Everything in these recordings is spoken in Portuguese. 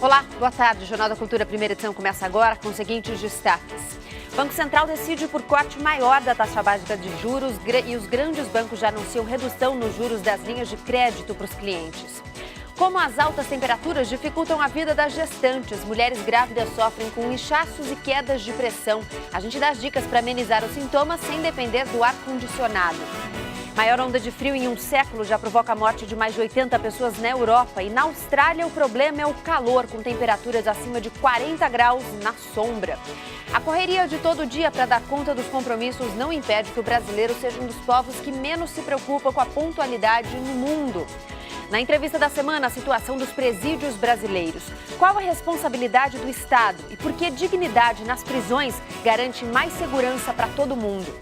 Olá, boa tarde. O Jornal da Cultura, primeira edição, começa agora com os seguintes destaques. O Banco Central decide por corte maior da taxa básica de juros e os grandes bancos já anunciam redução nos juros das linhas de crédito para os clientes. Como as altas temperaturas dificultam a vida das gestantes, mulheres grávidas sofrem com inchaços e quedas de pressão. A gente dá as dicas para amenizar os sintomas sem depender do ar-condicionado. Maior onda de frio em um século já provoca a morte de mais de 80 pessoas na Europa. E na Austrália o problema é o calor, com temperaturas acima de 40 graus na sombra. A correria de todo dia para dar conta dos compromissos não impede que o brasileiro seja um dos povos que menos se preocupa com a pontualidade no mundo. Na entrevista da semana, a situação dos presídios brasileiros. Qual a responsabilidade do Estado e por que dignidade nas prisões garante mais segurança para todo mundo?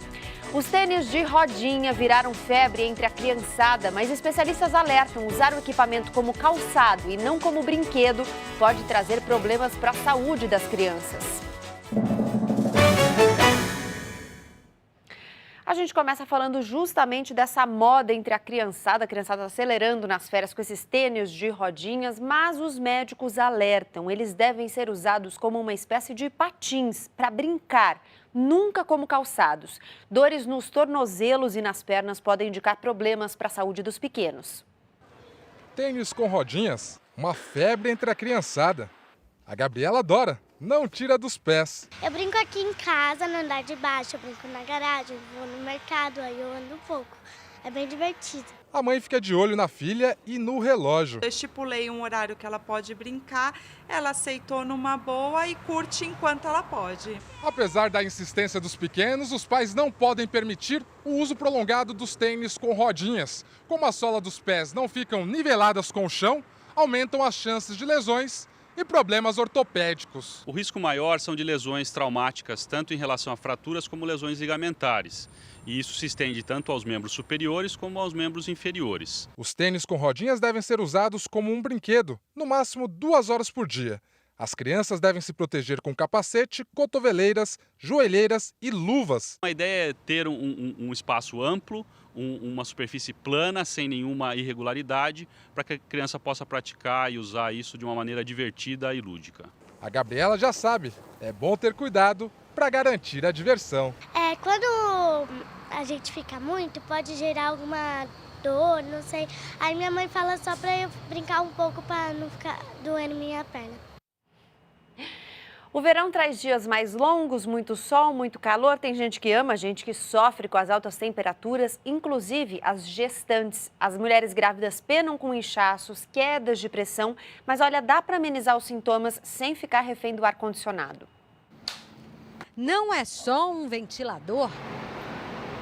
Os tênis de rodinha viraram febre entre a criançada, mas especialistas alertam: usar o equipamento como calçado e não como brinquedo pode trazer problemas para a saúde das crianças. A gente começa falando justamente dessa moda entre a criançada acelerando nas férias com esses tênis de rodinhas, mas os médicos alertam: eles devem ser usados como uma espécie de patins para brincar, nunca como calçados. Dores nos tornozelos e nas pernas podem indicar problemas para a saúde dos pequenos. Tênis com rodinhas, uma febre entre a criançada. A Gabriela adora, não tira dos pés. Eu brinco aqui em casa, no andar de baixo, eu brinco na garagem, vou no mercado, aí eu ando um pouco. É bem divertido. A mãe fica de olho na filha e no relógio. Eu estipulei um horário que ela pode brincar, ela aceitou numa boa e curte enquanto ela pode. Apesar da insistência dos pequenos, os pais não podem permitir o uso prolongado dos tênis com rodinhas. Como a sola dos pés não ficam niveladas com o chão, aumentam as chances de lesões e problemas ortopédicos. O risco maior são de lesões traumáticas, tanto em relação a fraturas como lesões ligamentares. E isso se estende tanto aos membros superiores como aos membros inferiores. Os tênis com rodinhas devem ser usados como um brinquedo, no máximo 2 horas por dia. As crianças devem se proteger com capacete, cotoveleiras, joelheiras e luvas. A ideia é ter um espaço amplo, uma superfície plana, sem nenhuma irregularidade, para que a criança possa praticar e usar isso de uma maneira divertida e lúdica. A Gabriela já sabe, é bom ter cuidado para garantir a diversão. Quando a gente fica muito, pode gerar alguma dor, não sei. Aí minha mãe fala só para eu brincar um pouco para não ficar doendo minha perna. O verão traz dias mais longos, muito sol, muito calor. Tem gente que ama, gente que sofre com as altas temperaturas, inclusive as gestantes. As mulheres grávidas penam com inchaços, quedas de pressão, mas olha, dá para amenizar os sintomas sem ficar refém do ar-condicionado. Não é só um ventilador.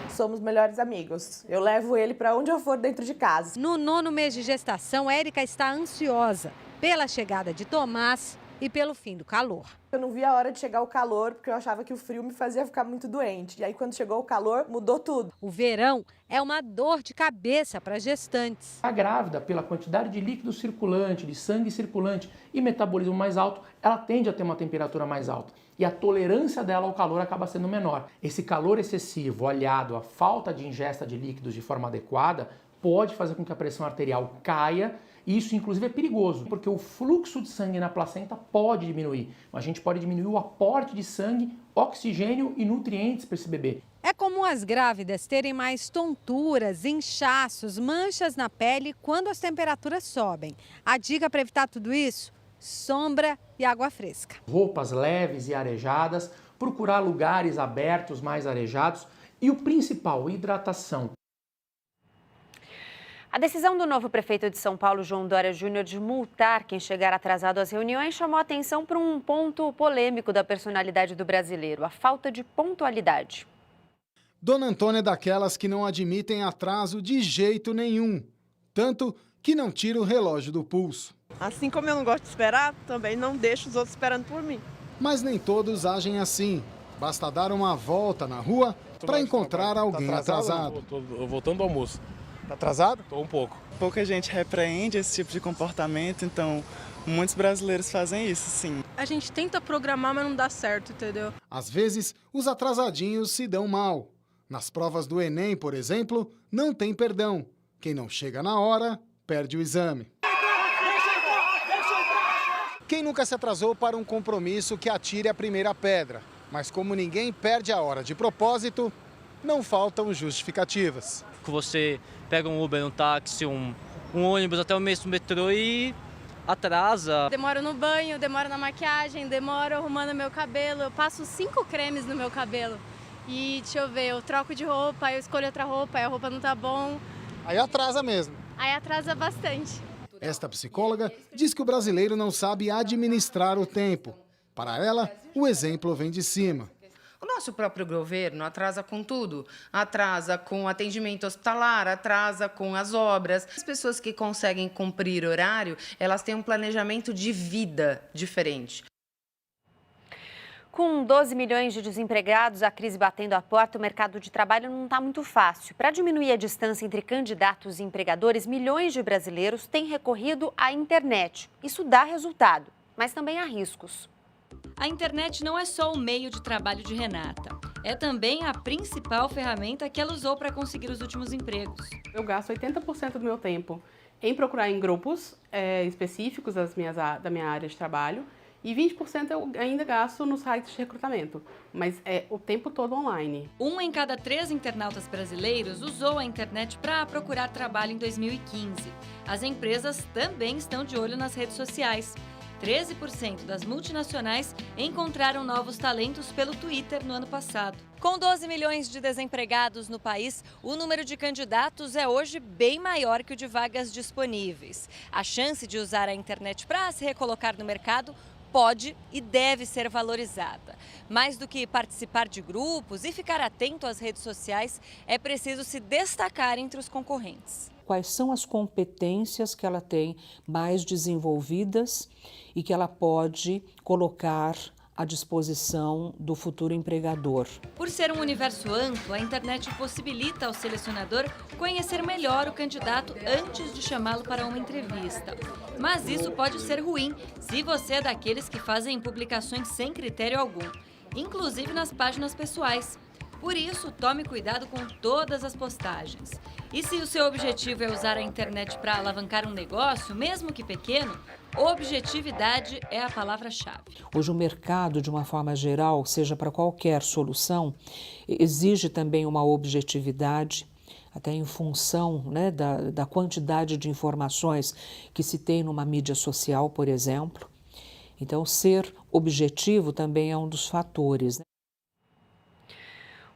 Somos melhores amigos. Eu levo ele para onde eu for dentro de casa. No 9º mês de gestação, Érica está ansiosa pela chegada de Tomás e pelo fim do calor. Eu não vi a hora de chegar o calor, porque eu achava que o frio me fazia ficar muito doente. E aí, quando chegou o calor, mudou tudo. O verão é uma dor de cabeça para gestantes. A grávida, pela quantidade de líquido circulante, de sangue circulante e metabolismo mais alto, ela tende a ter uma temperatura mais alta. E a tolerância dela ao calor acaba sendo menor. Esse calor excessivo, aliado à falta de ingesta de líquidos de forma adequada, pode fazer com que a pressão arterial caia. E isso, inclusive, é perigoso, porque o fluxo de sangue na placenta pode diminuir. A gente pode diminuir o aporte de sangue, oxigênio e nutrientes para esse bebê. É comum as grávidas terem mais tonturas, inchaços, manchas na pele quando as temperaturas sobem. A dica para evitar tudo isso? Sombra e água fresca. Roupas leves e arejadas, procurar lugares abertos mais arejados e o principal, hidratação. A decisão do novo prefeito de São Paulo, João Dória Júnior, de multar quem chegar atrasado às reuniões chamou a atenção para um ponto polêmico da personalidade do brasileiro: a falta de pontualidade. Dona Antônia é daquelas que não admitem atraso de jeito nenhum, tanto que não tira o relógio do pulso. Assim como eu não gosto de esperar, também não deixo os outros esperando por mim. Mas nem todos agem assim. Basta dar uma volta na rua para encontrar alguém atrasado. Estou voltando do almoço. Tá atrasado? Estou um pouco. Pouca gente repreende esse tipo de comportamento, então muitos brasileiros fazem isso, sim. A gente tenta programar, mas não dá certo, entendeu? Às vezes, os atrasadinhos se dão mal. Nas provas do Enem, por exemplo, não tem perdão. Quem não chega na hora, perde o exame. Quem nunca se atrasou para um compromisso que atire a primeira pedra? Mas como ninguém perde a hora de propósito, não faltam justificativas. Você pega um Uber, um táxi, um ônibus, até o mesmo metrô e atrasa. Demoro no banho, demoro na maquiagem, demoro arrumando meu cabelo. Eu passo 5 cremes no meu cabelo. E deixa eu ver, eu troco de roupa, eu escolho outra roupa, aí a roupa não tá bom. Aí atrasa mesmo. Aí atrasa bastante. Esta psicóloga diz que o brasileiro não sabe administrar o tempo. Para ela, o exemplo vem de cima. O nosso próprio governo atrasa com tudo. Atrasa com o atendimento hospitalar, atrasa com as obras. As pessoas que conseguem cumprir horário, elas têm um planejamento de vida diferente. Com 12 milhões de desempregados, a crise batendo a porta, o mercado de trabalho não está muito fácil. Para diminuir a distância entre candidatos e empregadores, milhões de brasileiros têm recorrido à internet. Isso dá resultado, mas também há riscos. A internet não é só o meio de trabalho de Renata. É também a principal ferramenta que ela usou para conseguir os últimos empregos. Eu gasto 80% do meu tempo em procurar em grupos específicos da minha área de trabalho. E 20% eu ainda gasto nos sites de recrutamento, mas é o tempo todo online. 1 em cada 3 internautas brasileiros usou a internet para procurar trabalho em 2015. As empresas também estão de olho nas redes sociais. 13% das multinacionais encontraram novos talentos pelo Twitter no ano passado. Com 12 milhões de desempregados no país, o número de candidatos é hoje bem maior que o de vagas disponíveis. A chance de usar a internet para se recolocar no mercado pode e deve ser valorizada. Mais do que participar de grupos e ficar atento às redes sociais, é preciso se destacar entre os concorrentes. Quais são as competências que ela tem mais desenvolvidas e que ela pode colocar à disposição do futuro empregador. Por ser um universo amplo, a internet possibilita ao selecionador conhecer melhor o candidato antes de chamá-lo para uma entrevista. Mas isso pode ser ruim se você é daqueles que fazem publicações sem critério algum, inclusive nas páginas pessoais. Por isso, tome cuidado com todas as postagens. E se o seu objetivo é usar a internet para alavancar um negócio, mesmo que pequeno, objetividade é a palavra-chave. Hoje o mercado, de uma forma geral, seja para qualquer solução, exige também uma objetividade, até em função, né, da quantidade de informações que se tem numa mídia social, por exemplo. Então, ser objetivo também é um dos fatores, né?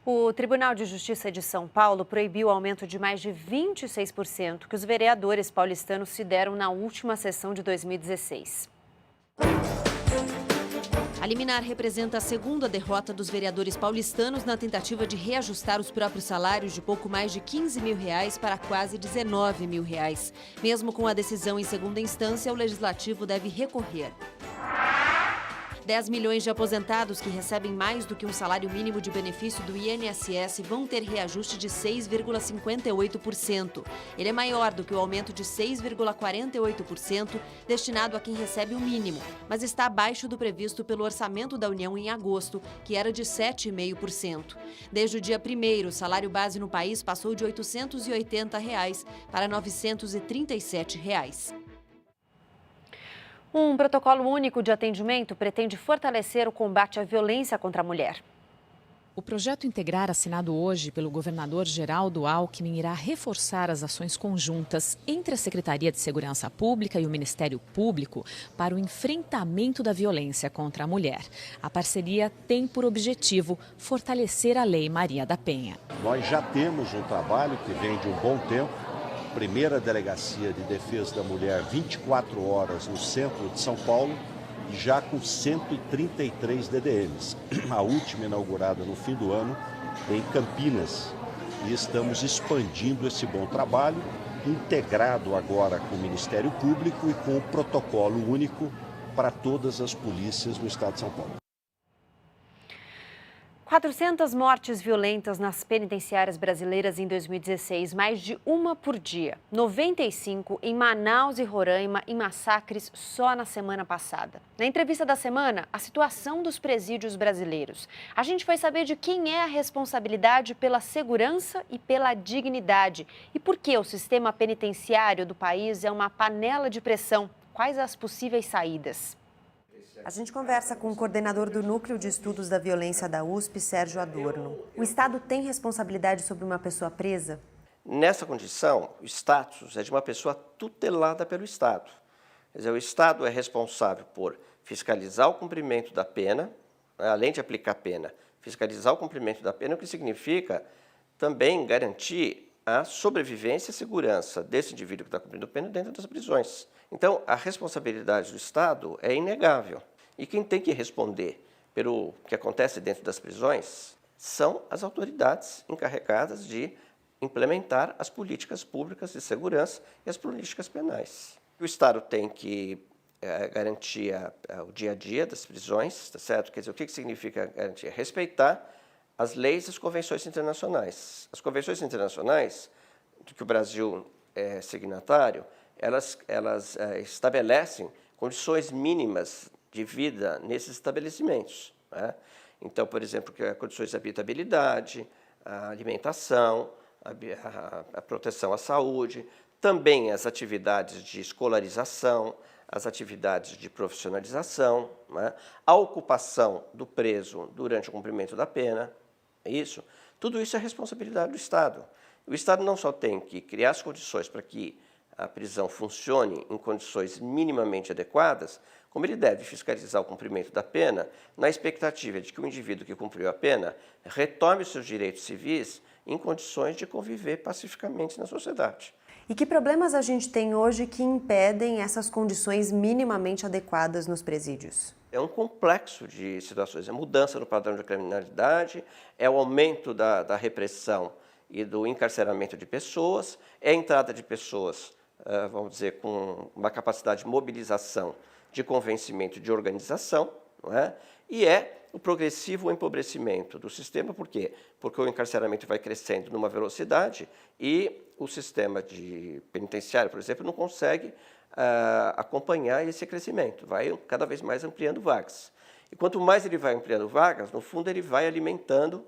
O Tribunal de Justiça de São Paulo proibiu o aumento de mais de 26% que os vereadores paulistanos se deram na última sessão de 2016. A liminar representa a segunda derrota dos vereadores paulistanos na tentativa de reajustar os próprios salários de pouco mais de R$15 mil para quase R$19 mil. Mesmo com a decisão em segunda instância, o Legislativo deve recorrer. 10 milhões de aposentados que recebem mais do que um salário mínimo de benefício do INSS vão ter reajuste de 6,58%. Ele é maior do que o aumento de 6,48% destinado a quem recebe o mínimo, mas está abaixo do previsto pelo Orçamento da União em agosto, que era de 7,5%. Desde o dia 1º, o salário base no país passou de R$ 880 para R$ 937. Um protocolo único de atendimento pretende fortalecer o combate à violência contra a mulher. O projeto Integrar, assinado hoje pelo governador Geraldo Alckmin, irá reforçar as ações conjuntas entre a Secretaria de Segurança Pública e o Ministério Público para o enfrentamento da violência contra a mulher. A parceria tem por objetivo fortalecer a Lei Maria da Penha. Nós já temos um trabalho que vem de um bom tempo. Primeira Delegacia de Defesa da Mulher, 24 horas no centro de São Paulo, e já com 133 DDMs. A última inaugurada no fim do ano em Campinas. E estamos expandindo esse bom trabalho, integrado agora com o Ministério Público e com o protocolo único para todas as polícias no estado de São Paulo. 400 mortes violentas nas penitenciárias brasileiras em 2016, mais de uma por dia. 95 em Manaus e Roraima em massacres só na semana passada. Na entrevista da semana, a situação dos presídios brasileiros. A gente foi saber de quem é a responsabilidade pela segurança e pela dignidade. E por que o sistema penitenciário do país é uma panela de pressão. Quais as possíveis saídas? A gente conversa com o coordenador do Núcleo de Estudos da Violência da USP, Sérgio Adorno. O Estado tem responsabilidade sobre uma pessoa presa? Nessa condição, o status é de uma pessoa tutelada pelo Estado. Quer dizer, o Estado é responsável por fiscalizar o cumprimento da pena, além de aplicar a pena, fiscalizar o cumprimento da pena, o que significa também garantir a sobrevivência e segurança desse indivíduo que está cumprindo a pena dentro das prisões. Então, a responsabilidade do Estado é inegável. E quem tem que responder pelo que acontece dentro das prisões são as autoridades encarregadas de implementar as políticas públicas de segurança e as políticas penais. O Estado tem que garantir o dia a dia das prisões, tá certo? Quer dizer, o que significa garantir? Respeitar as leis e as convenções internacionais. As convenções internacionais, do que o Brasil é signatário, elas estabelecem condições mínimas de vida nesses estabelecimentos, né? Então, por exemplo, condições de habitabilidade, a alimentação, a proteção à saúde, também as atividades de escolarização, as atividades de profissionalização, né? A ocupação do preso durante o cumprimento da pena, tudo isso é responsabilidade do Estado. O Estado não só tem que criar as condições para que a prisão funcione em condições minimamente adequadas, como ele deve fiscalizar o cumprimento da pena, na expectativa de que o indivíduo que cumpriu a pena retome os seus direitos civis em condições de conviver pacificamente na sociedade. E que problemas a gente tem hoje que impedem essas condições minimamente adequadas nos presídios? É um complexo de situações, é mudança no padrão de criminalidade, é o aumento da repressão e do encarceramento de pessoas, é a entrada de pessoas, vamos dizer, com uma capacidade de mobilização, de convencimento, de organização, não é? E é o progressivo empobrecimento do sistema, por quê? Porque o encarceramento vai crescendo numa velocidade e o sistema penitenciário, por exemplo, não consegue acompanhar esse crescimento, vai cada vez mais ampliando vagas. E quanto mais ele vai ampliando vagas, no fundo ele vai alimentando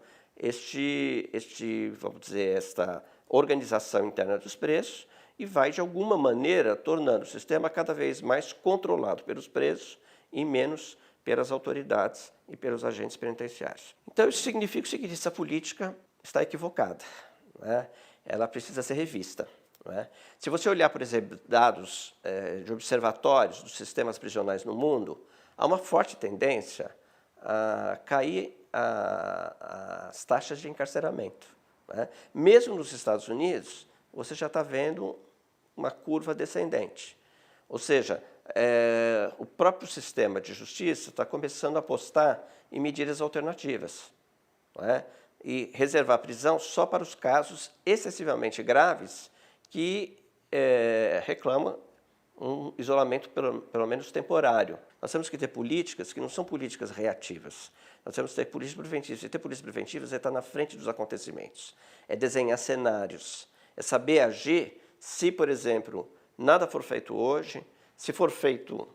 vamos dizer, esta organização interna dos presos e vai, de alguma maneira, tornando o sistema cada vez mais controlado pelos presos e menos pelas autoridades e pelos agentes penitenciários. Então, isso significa o seguinte: essa política está equivocada, né? Ela precisa ser revista, né? Se você olhar, por exemplo, dados de observatórios dos sistemas prisionais no mundo, há uma forte tendência a cair as taxas de encarceramento, né? Mesmo nos Estados Unidos, você já está vendo uma curva descendente. Ou seja, o próprio sistema de justiça está começando a apostar em medidas alternativas, não é? E reservar prisão só para os casos excessivamente graves que reclamam um isolamento pelo menos temporário. Nós temos que ter políticas que não são políticas reativas. Nós temos que ter políticas preventivas. E ter políticas preventivas é estar na frente dos acontecimentos, é desenhar cenários, é saber agir se, por exemplo, nada for feito hoje, se for feito,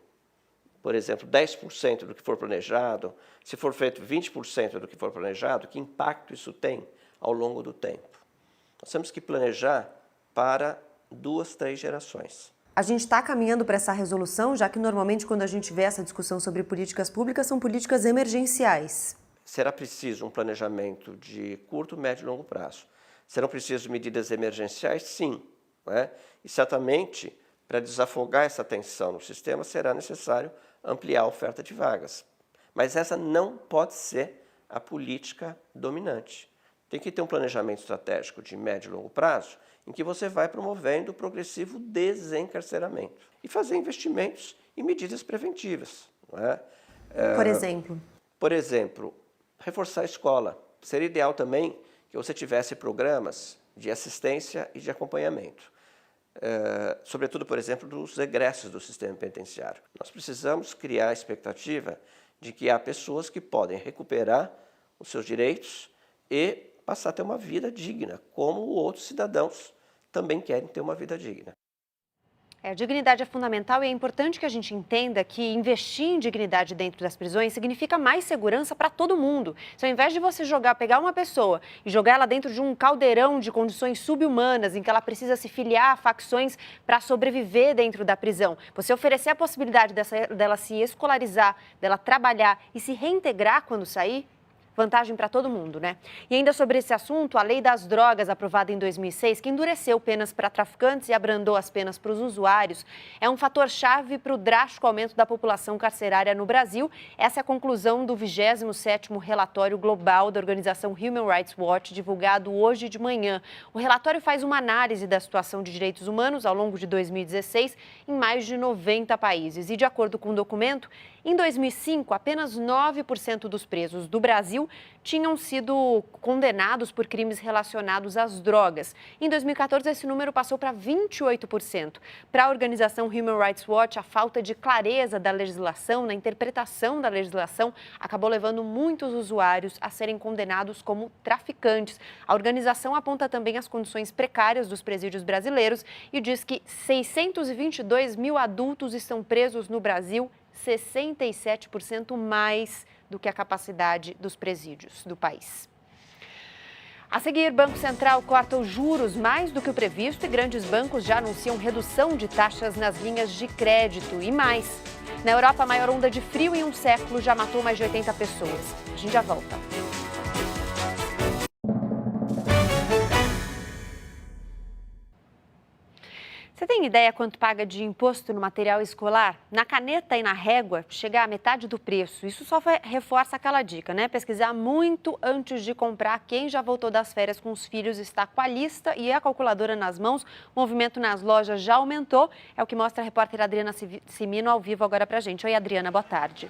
por exemplo, 10% do que for planejado, se for feito 20% do que for planejado, que impacto isso tem ao longo do tempo. Nós temos que planejar para 2, 3 gerações. A gente está caminhando para essa resolução, já que normalmente quando a gente vê essa discussão sobre políticas públicas, são políticas emergenciais. Será preciso um planejamento de curto, médio e longo prazo. Serão precisas medidas emergenciais? Sim, não é? E certamente, para desafogar essa tensão no sistema, será necessário ampliar a oferta de vagas. Mas essa não pode ser a política dominante. Tem que ter um planejamento estratégico de médio e longo prazo, em que você vai promovendo o progressivo desencarceramento e fazer investimentos em medidas preventivas, não é? Por exemplo? Por exemplo, reforçar a escola. Seria ideal também que você tivesse programas de assistência e de acompanhamento. Sobretudo, por exemplo, dos egressos do sistema penitenciário. Nós precisamos criar a expectativa de que há pessoas que podem recuperar os seus direitos e passar a ter uma vida digna, como outros cidadãos também querem ter uma vida digna. A dignidade é fundamental e é importante que a gente entenda que investir em dignidade dentro das prisões significa mais segurança para todo mundo. Se ao invés de você pegar uma pessoa e jogar ela dentro de um caldeirão de condições subhumanas, em que ela precisa se filiar a facções para sobreviver dentro da prisão, você oferecer a possibilidade dela se escolarizar, dela trabalhar e se reintegrar quando sair, vantagem para todo mundo, né? E ainda sobre esse assunto, a Lei das Drogas, aprovada em 2006, que endureceu penas para traficantes e abrandou as penas para os usuários, é um fator-chave para o drástico aumento da população carcerária no Brasil. Essa é a conclusão do 27º Relatório Global da organização Human Rights Watch, divulgado hoje de manhã. O relatório faz uma análise da situação de direitos humanos ao longo de 2016 em mais de 90 países. E, de acordo com o documento, em 2005, apenas 9% dos presos do Brasil tinham sido condenados por crimes relacionados às drogas. Em 2014, esse número passou para 28%. Para a organização Human Rights Watch, a falta de clareza da legislação, na interpretação da legislação, acabou levando muitos usuários a serem condenados como traficantes. A organização aponta também as condições precárias dos presídios brasileiros e diz que 622 mil adultos estão presos no Brasil, 67% mais do que a capacidade dos presídios do país. A seguir, Banco Central corta os juros mais do que o previsto e grandes bancos já anunciam redução de taxas nas linhas de crédito e mais. Na Europa, a maior onda de frio em um século já matou mais de 80 pessoas. A gente já volta. Você tem ideia quanto paga de imposto no material escolar? Na caneta e na régua, chega a metade do preço. Isso só reforça aquela dica, né? Pesquisar muito antes de comprar. Quem já voltou das férias com os filhos está com a lista e a calculadora nas mãos. O movimento nas lojas já aumentou. É o que mostra a repórter Adriana Cimino ao vivo agora pra gente. Oi, Adriana, boa tarde.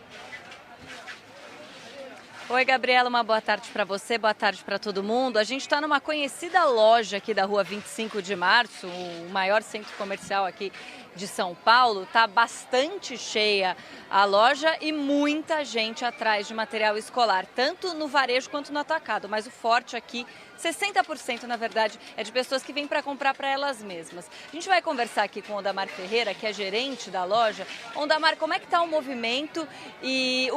Oi, Gabriela, uma boa tarde para você, boa tarde para todo mundo. A gente está numa conhecida loja aqui da rua 25 de março, o maior centro comercial aqui de São Paulo. Está bastante cheia a loja e muita gente atrás de material escolar, tanto no varejo quanto no atacado. Mas o forte aqui, 60% na verdade, é de pessoas que vêm para comprar para elas mesmas. A gente vai conversar aqui com o Ondamar Ferreira, que é gerente da loja. Ondamar, como é que está o movimento e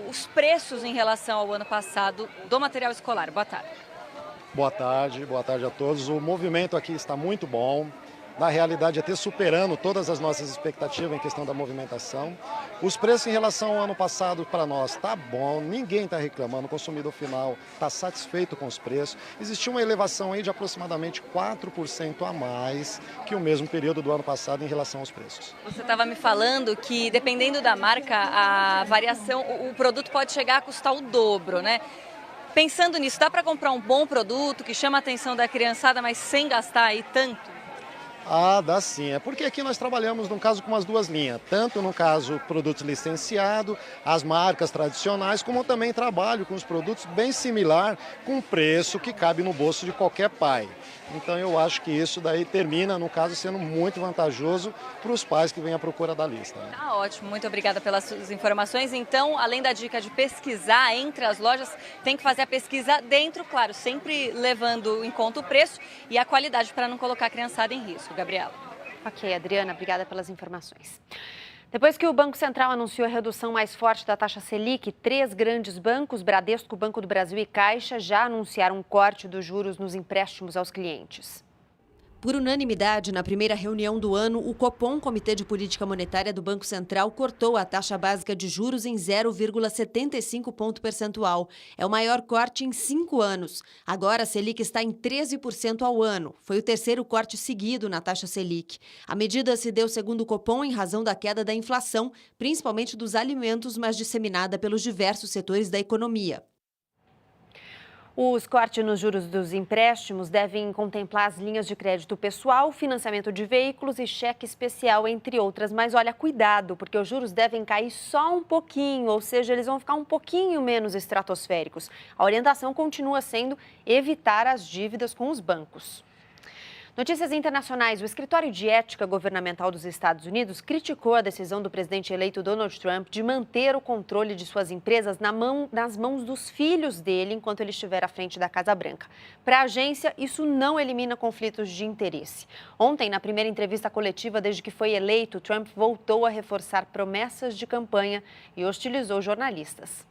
os preços em relação ao ano passado do material escolar? Boa tarde. Boa tarde a todos. O movimento aqui está muito bom. Na realidade, até superando todas as nossas expectativas em questão da movimentação. Os preços em relação ao ano passado para nós está bom, ninguém está reclamando, o consumidor final está satisfeito com os preços. Existiu uma elevação aí de aproximadamente 4% a mais que o mesmo período do ano passado em relação aos preços. Você estava me falando que, dependendo da marca, a variação, o produto pode chegar a custar o dobro, né? Pensando nisso, dá para comprar um bom produto que chama a atenção da criançada, mas sem gastar aí tanto? Ah, dá sim. É porque aqui nós trabalhamos, no caso, com as duas linhas. Tanto, no caso, produtos licenciados, as marcas tradicionais, como também trabalho com os produtos bem similar, com preço que cabe no bolso de qualquer pai. Então, eu acho que isso daí termina, no caso, sendo muito vantajoso para os pais que vêm à procura da lista. Né? Tá ótimo. Muito obrigada pelas suas informações. Então, além da dica de pesquisar entre as lojas, tem que fazer a pesquisa dentro, claro, sempre levando em conta o preço e a qualidade para não colocar a criançada em risco. Gabriela. Ok, Adriana, obrigada pelas informações. Depois que o Banco Central anunciou a redução mais forte da taxa Selic, 3 grandes bancos, Bradesco, Banco do Brasil e Caixa, já anunciaram um corte dos juros nos empréstimos aos clientes. Por unanimidade, na primeira reunião do ano, o Copom, Comitê de Política Monetária do Banco Central, cortou a taxa básica de juros em 0,75 ponto percentual. É o maior corte em 5 anos. Agora, a Selic está em 13% ao ano. Foi o terceiro corte seguido na taxa Selic. A medida se deu, segundo o Copom, em razão da queda da inflação, principalmente dos alimentos, mas disseminada pelos diversos setores da economia. Os cortes nos juros dos empréstimos devem contemplar as linhas de crédito pessoal, financiamento de veículos e cheque especial, entre outras. Mas olha, cuidado, porque os juros devem cair só um pouquinho, ou seja, eles vão ficar um pouquinho menos estratosféricos. A orientação continua sendo evitar as dívidas com os bancos. Notícias internacionais. O Escritório de Ética Governamental dos Estados Unidos criticou a decisão do presidente eleito Donald Trump de manter o controle de suas empresas nas mãos dos filhos dele enquanto ele estiver à frente da Casa Branca. Para a agência, isso não elimina conflitos de interesse. Ontem, na primeira entrevista coletiva desde que foi eleito, Trump voltou a reforçar promessas de campanha e hostilizou jornalistas.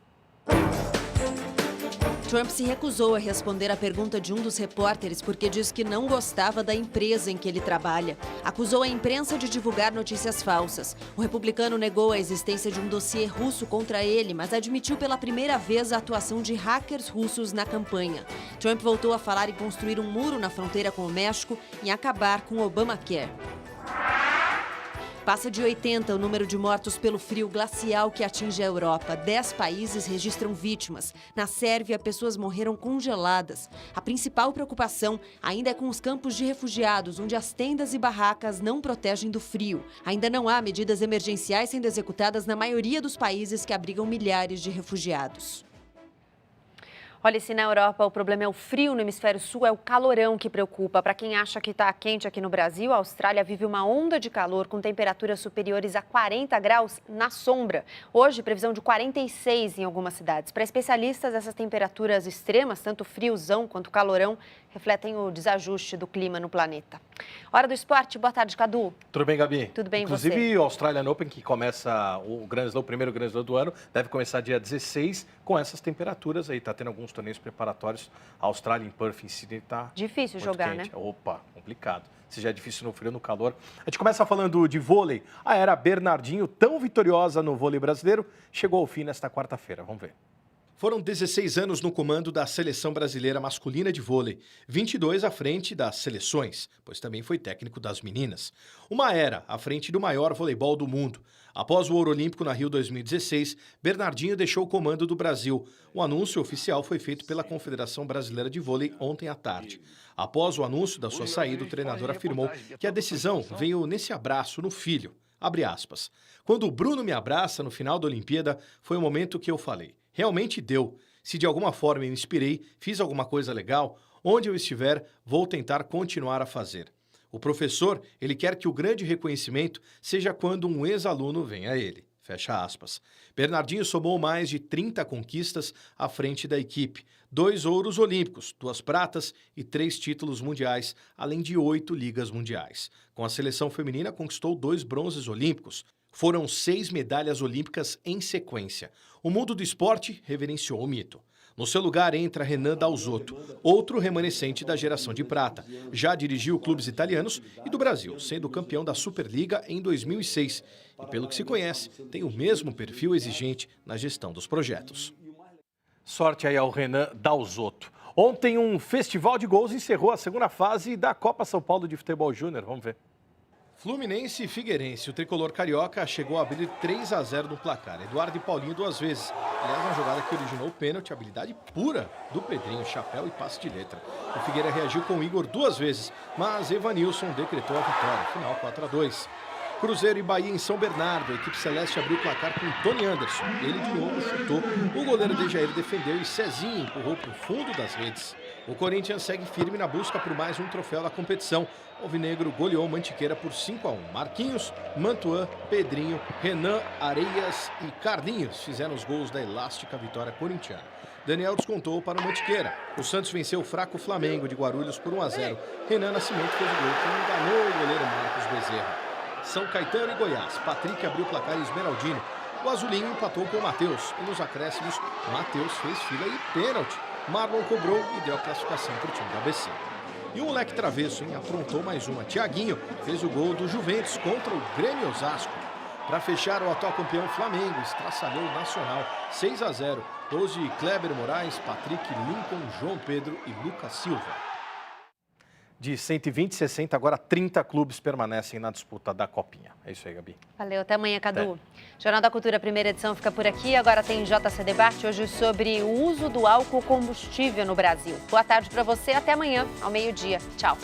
Trump se recusou a responder à pergunta de um dos repórteres porque diz que não gostava da empresa em que ele trabalha. Acusou a imprensa de divulgar notícias falsas. O republicano negou a existência de um dossiê russo contra ele, mas admitiu pela primeira vez a atuação de hackers russos na campanha. Trump voltou a falar em construir um muro na fronteira com o México e em acabar com o Obamacare. Passa de 80 o número de mortos pelo frio glacial que atinge a Europa. 10 países registram vítimas. Na Sérvia, pessoas morreram congeladas. A principal preocupação ainda é com os campos de refugiados, onde as tendas e barracas não protegem do frio. Ainda não há medidas emergenciais sendo executadas na maioria dos países que abrigam milhares de refugiados. Olha, se na Europa o problema é o frio, no hemisfério sul é o calorão que preocupa. Para quem acha que está quente aqui no Brasil, a Austrália vive uma onda de calor com temperaturas superiores a 40 graus na sombra. Hoje, previsão de 46 em algumas cidades. Para especialistas, essas temperaturas extremas, tanto friozão quanto calorão, refletem o desajuste do clima no planeta. Hora do esporte. Boa tarde, Cadu. Tudo bem, Gabi? Tudo bem, Inclusive, você? o Australian Open, que começa o primeiro Grand Slam do ano, deve começar dia 16 com essas temperaturas aí. Tá tendo alguns torneios preparatórios. A Austrália em Perth, em Sydney, tá difícil muito jogar, quente. né? Opa, complicado. Se já é difícil no frio, no calor. A gente começa falando de vôlei. A era Bernardinho, tão vitoriosa no vôlei brasileiro, chegou ao fim nesta quarta-feira. Vamos ver. Foram 16 anos no comando da Seleção Brasileira Masculina de Vôlei, 22 à frente das seleções, pois também foi técnico das meninas. Uma era à frente do maior voleibol do mundo. Após o Ouro Olímpico na Rio 2016, Bernardinho deixou o comando do Brasil. O anúncio oficial foi feito pela Confederação Brasileira de Vôlei ontem à tarde. Após o anúncio da sua saída, o treinador afirmou que a decisão veio nesse abraço no filho. Abre aspas. Quando o Bruno me abraça no final da Olimpíada, foi o momento que eu falei. Realmente deu. Se de alguma forma eu me inspirei, fiz alguma coisa legal, onde eu estiver, vou tentar continuar a fazer. O professor, ele quer que o grande reconhecimento seja quando um ex-aluno vem a ele. Fecha aspas. Bernardinho somou mais de 30 conquistas à frente da equipe. 2 ouros olímpicos, 2 pratas e 3 títulos mundiais, além de 8 ligas mundiais. Com a seleção feminina, conquistou 2 bronzes olímpicos. Foram 6 medalhas olímpicas em sequência. O mundo do esporte reverenciou o mito. No seu lugar entra Renan Dalzotto, outro remanescente da geração de prata. Já dirigiu clubes italianos e do Brasil, sendo campeão da Superliga em 2006. E pelo que se conhece, tem o mesmo perfil exigente na gestão dos projetos. Sorte aí ao Renan Dalzotto. Ontem um festival de gols encerrou a segunda fase da Copa São Paulo de Futebol Júnior. Vamos ver. Fluminense e Figueirense. O tricolor carioca chegou a abrir 3-0 no placar. Eduardo e Paulinho 2 vezes. Aliás, uma jogada que originou o pênalti, habilidade pura do Pedrinho, chapéu e passe de letra. O Figueira reagiu com o Igor 2 vezes, mas Evanilson decretou a vitória. Final 4-2. Cruzeiro e Bahia em São Bernardo. A equipe celeste abriu o placar com Tony Anderson. Ele de novo chutou. O goleiro Dejair defendeu e Cezinha empurrou para o fundo das redes. O Corinthians segue firme na busca por mais um troféu da competição. O Alvinegro goleou Mantiqueira por 5-1. Marquinhos, Mantuan, Pedrinho, Renan, Areias e Carlinhos fizeram os gols da elástica vitória corintiana. Daniel descontou para o Mantiqueira. O Santos venceu o fraco Flamengo de Guarulhos por 1-0. Renan Nascimento fez o gol que enganou o goleiro Marcos Bezerra. São Caetano e Goiás. Patrick abriu o placar em Esmeraldino. O Azulinho empatou com o Matheus. E nos acréscimos, Matheus fez fila e pênalti. Marlon cobrou e deu a classificação para o time do ABC. E o moleque travesso, hein? Aprontou mais uma. Tiaguinho fez o gol do Juventus contra o Grêmio Osasco. Para fechar, o atual campeão Flamengo estraçalhou o Nacional 6-0. Gols de Kleber Moraes, Patrick, Lincoln, João Pedro e Lucas Silva. De 120, 60, agora 30 clubes permanecem na disputa da Copinha. É isso aí, Gabi. Valeu, até amanhã, Cadu. Jornal da Cultura, primeira edição, fica por aqui. Agora tem JC Debate, hoje sobre o uso do álcool combustível no Brasil. Boa tarde para você, até amanhã, ao meio-dia. Tchau.